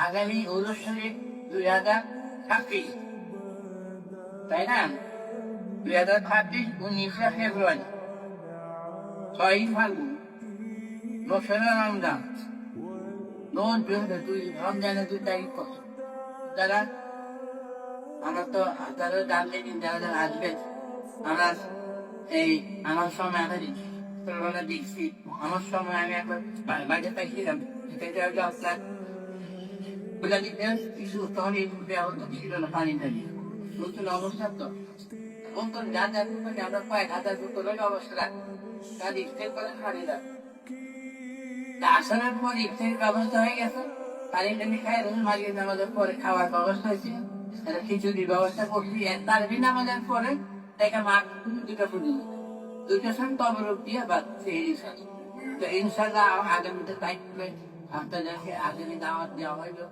আগামী 19/2026, তাই না? 2026 19শে ফেব্রুয়ারি, 6ই ফাল্গুন, 9রা রমজান। রমজানের 2 তারিখ কত? যারা আমরা তো যারা জানলে যারা আসবে, আমরা এই আমার সময় আমি ছোটবেলা দেখছি। আমার সময় আমি একবার বাইরে পাইছিলাম, সেটা হলো আপনার ওটা দিতে কিছু তখন এই ব্যবস্থা ছিল না, পানি টানি নতুন অবস্থা তো তখন যা যা আমরা কয়েক হাজার বোতলের অবস্থা তার ইফতার করে পানি দেয়। আসানোর পর ইফতারের ব্যবস্থা হয়ে গেছে, পানি টানি খাই মাঝে নামাজের পরে খাওয়ার ব্যবস্থা হয়েছে, খিচুড়ির ব্যবস্থা করছি। তার নামাজের পরে দেখা মাঠ দুটা পুজো, দুইটার সঙ্গে তবরক দিয়ে বা ইনশাল্লাহ আগামীতে তাই আপনাদেরকে আগামী দাওয়াত দেওয়া হইলো।